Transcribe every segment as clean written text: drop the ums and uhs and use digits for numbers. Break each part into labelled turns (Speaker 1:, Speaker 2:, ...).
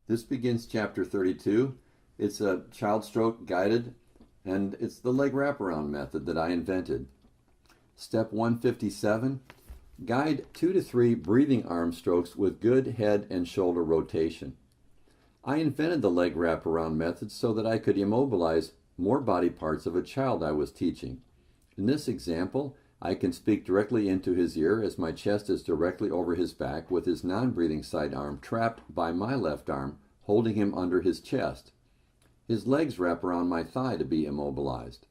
Speaker 1: This begins chapter 32. It's a child stroke guided, and it's the leg wraparound method that I invented. Step 157, guide 2 to 3 breathing arm strokes with good head and shoulder rotation. I invented the leg wraparound method so that I could immobilize more body parts of a child I was teaching. In this example, I can speak directly into his ear as my chest is directly over his back with his non-breathing side arm trapped by my left arm, holding him under his chest. His legs wrap around my thigh to be immobilized.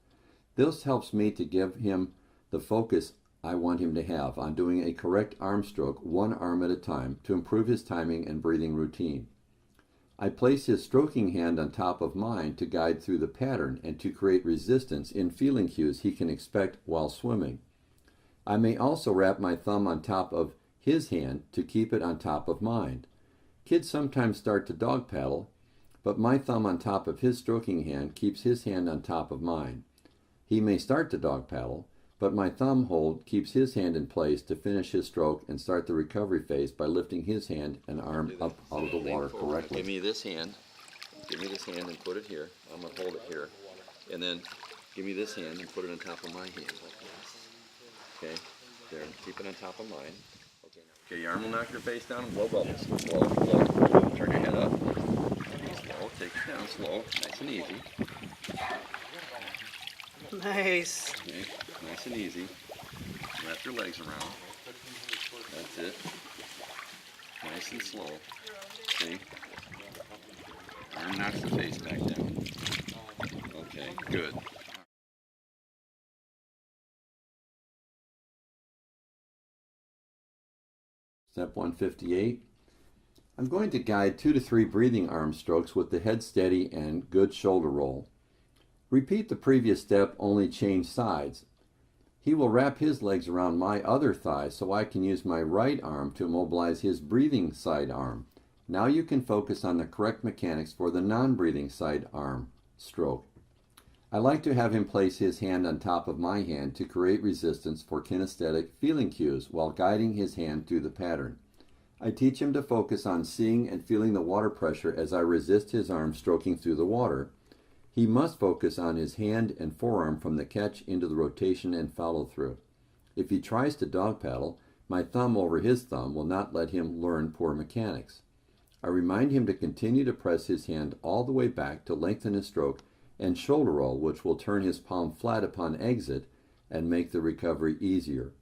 Speaker 1: This helps me to give him the focus I want him to have on doing a correct arm stroke one arm at a time to improve his timing and breathing routine. I place his stroking hand on top of mine to guide through the pattern and to create resistance in feeling cues he can expect while swimming. I may also wrap my thumb on top of his hand to keep it on top of mine. Kids sometimes start to dog paddle, but my thumb on top of his stroking hand keeps his hand on top of mine. He may start to dog paddle, but my thumb hold keeps his hand in place to finish his stroke and start the recovery phase by lifting his hand and arm up out of the water correctly.
Speaker 2: Give me this hand and put it here. I'm going to hold it here. And then give me this hand and put it on top of my hand. Okay, there, keep it on top of mine. Okay, your arm will knock your face down and blow bubbles. Blow. Turn your head up. Slow, take it down slow, nice and easy.
Speaker 3: Nice.
Speaker 2: Okay, nice and easy. Wrap your legs around. That's it. Nice and slow. See? Arm knocks the face back down. Okay, good.
Speaker 1: Step 158. I'm going to guide 2 to 3 breathing arm strokes with the head steady and good shoulder roll. Repeat the previous step, only change sides. He will wrap his legs around my other thigh so I can use my right arm to immobilize his breathing side arm. Now you can focus on the correct mechanics for the non-breathing side arm stroke. I like to have him place his hand on top of my hand to create resistance for kinesthetic feeling cues while guiding his hand through the pattern. I teach him to focus on seeing and feeling the water pressure as I resist his arm stroking through the water. He must focus on his hand and forearm from the catch into the rotation and follow through. If he tries to dog paddle, my thumb over his thumb will not let him learn poor mechanics. I remind him to continue to press his hand all the way back to lengthen his stroke and shoulder roll, which will turn his palm flat upon exit and make the recovery easier.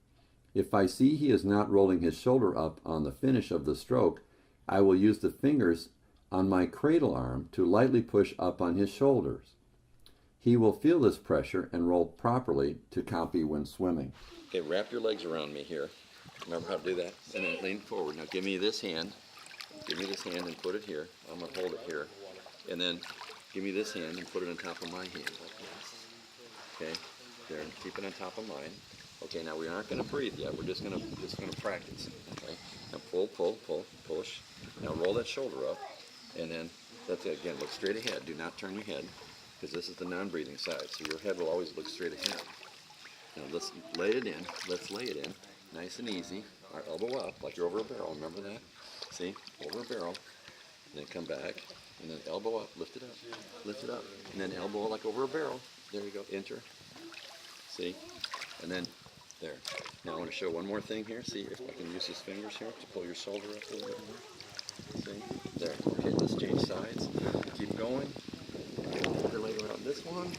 Speaker 1: If I see he is not rolling his shoulder up on the finish of the stroke, I will use the fingers on my cradle arm to lightly push up on his shoulders. He will feel this pressure and roll properly to copy when swimming.
Speaker 2: Okay, wrap your legs around me here. Remember how to do that? And then lean forward. Now give me this hand. Give me this hand and put it here. I'm going to hold it here. And then give me this hand and put it on top of my hand. Okay, there, keep it on top of mine. Okay, now we aren't going to breathe yet. We're just going to practice. Okay, now pull, push. Now roll that shoulder up, and then that's it. Again, look straight ahead. Do not turn your head, because this is the non-breathing side. So your head will always look straight ahead. Now let's lay it in. Let's lay it in, nice and easy. Our elbow up, like you're over a barrel. Remember that? See, over a barrel, and then come back. And then elbow up, lift it up, and then elbow like over a barrel. There you go, enter. See? And then, there. Now I want to show one more thing here. See if I can use his fingers here to pull your shoulder up a little bit more. See? There. Okay, let's change sides. Keep going. Put your leg around this one.